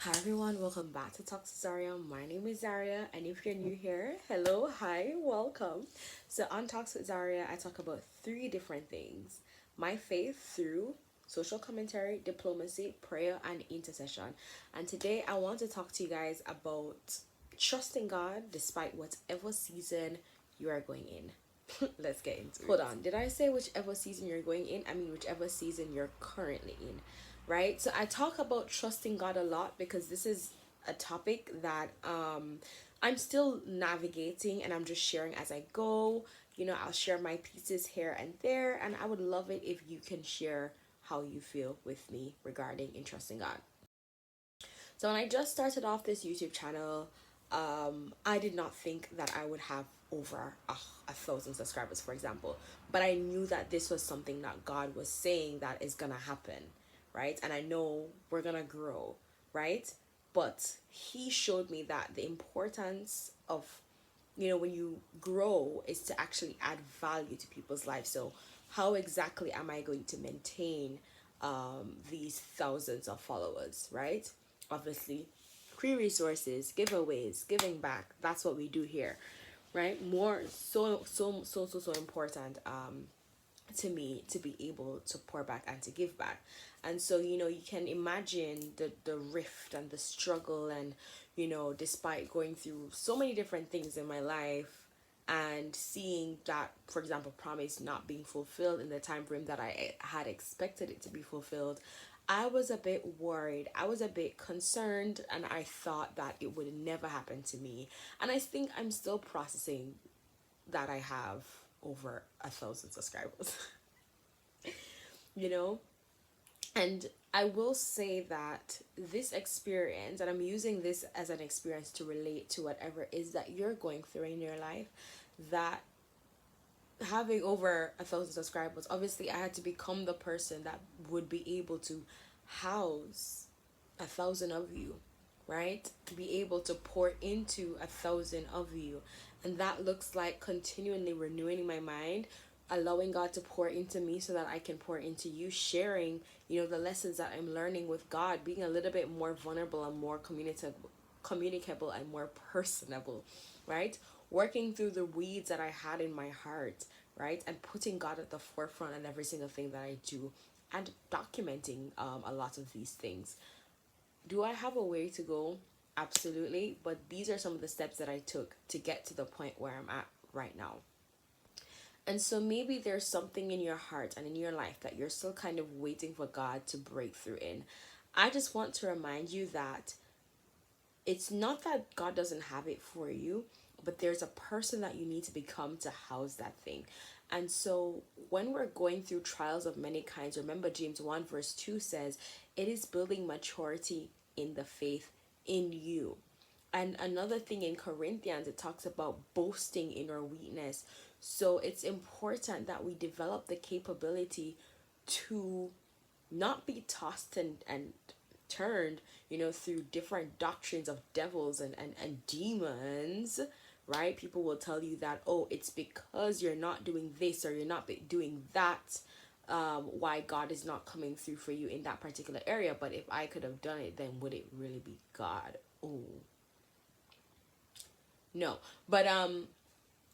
Hi everyone, welcome back to Talk to Zaria. My name is Zaria, and if you're new here, hello, hi, welcome. So on Talks with Zaria, I talk about three different things: my faith through social commentary, diplomacy, prayer, and intercession. And today I want to talk to you guys about trusting God despite whatever season you are going in. Let's get into it. Hold on, did I say whichever season you're going in? I mean, whichever season you're currently in, right? So I talk about trusting God a lot because this is a topic that I'm still navigating and I'm just sharing as I go. I'll share my pieces here and there, and I would love it if you can share how you feel with me regarding trusting God. So when I just started off this YouTube channel, I did not think that I would have over 1,000 subscribers, for example. But I knew that this was something that God was saying that is gonna happen, right? And I know we're gonna grow, right? But He showed me that the importance of, when you grow is to actually add value to people's lives. So how exactly am I going to maintain these thousands of followers, right? Obviously, free resources, giveaways, giving back. That's what we do here, right? More so important to me to be able to pour back and to give back. And so, you can imagine the rift and the struggle, and despite going through so many different things in my life and seeing that, for example, promise not being fulfilled in the time frame that I had expected it to be fulfilled, I was a bit worried. I was a bit concerned, and I thought that it would never happen to me. And I think I'm still processing that I have over 1,000 subscribers. you know and I will say that this experience, and I'm using this as an experience to relate to whatever it is that you're going through in your life, that having over 1,000 subscribers, obviously I had to become the person that would be able to house 1,000 of you, right? Be able to pour into 1,000 of you. And that looks like continually renewing my mind, allowing God to pour into me so that I can pour into you, sharing, the lessons that I'm learning with God, being a little bit more vulnerable and more communicable and more personable, right? Working through the weeds that I had in my heart, right? And putting God at the forefront in every single thing that I do, and documenting a lot of these things. Do I have a way to go? Absolutely. But these are some of the steps that I took to get to the point where I'm at right now. And so maybe there's something in your heart and in your life that you're still kind of waiting for God to break through in. I just want to remind you that it's not that God doesn't have it for you, but there's a person that you need to become to house that thing. And so when we're going through trials of many kinds, remember James 1 verse 2 says, it is building maturity in the faith in you. And another thing in Corinthians, it talks about boasting in our weakness. So it's important that we develop the capability to not be tossed and turned, through different doctrines of devils and demons, right? People will tell you that, oh, it's because you're not doing this or you're not doing that, why God is not coming through for you in that particular area. But if I could have done it, then would it really be God? Oh, no. But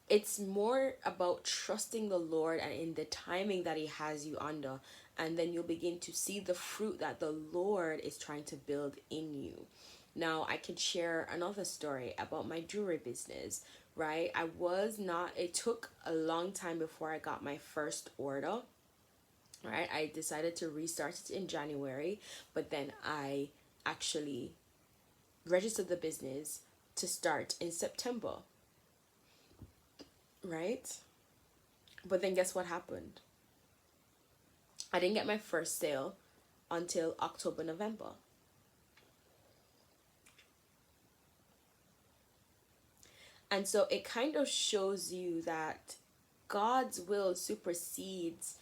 it's more about trusting the Lord and in the timing that He has you under, and then you'll begin to see the fruit that the Lord is trying to build in you. Now, I can share another story about my jewelry business, right? It took a long time before I got my first order, right? I decided to restart it in January, but then I actually registered the business to start in September, right? But then guess what happened? I didn't get my first sale until October, November. And so it kind of shows you that God's will supersedes,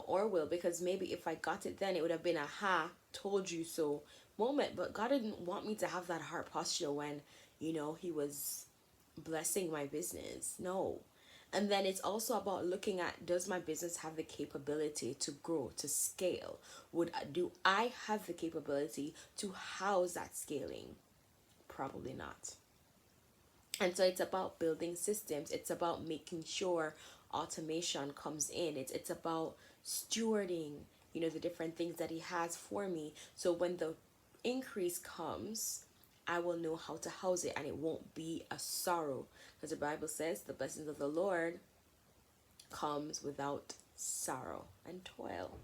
our will, because maybe if I got it then, it would have been a told you so moment. But God didn't want me to have that heart posture when, He was blessing my business. No. And then it's also about looking at, does my business have the capability to grow, to scale? Do I have the capability to house that scaling? Probably not. And so it's about building systems. It's about making sure automation comes in. It's about stewarding, the different things that he has for me. So when the increase comes, I will know how to house it and it won't be a sorrow. Because the Bible says the blessings of the Lord comes without sorrow and toil.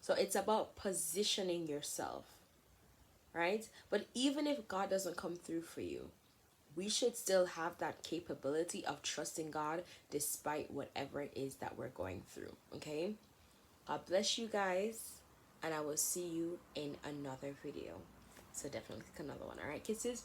So it's about positioning yourself, right? But even if God doesn't come through for you, we should still have that capability of trusting God despite whatever it is that we're going through. Okay? God bless you guys, and I will see you in another video. So definitely click another one. All right, kisses.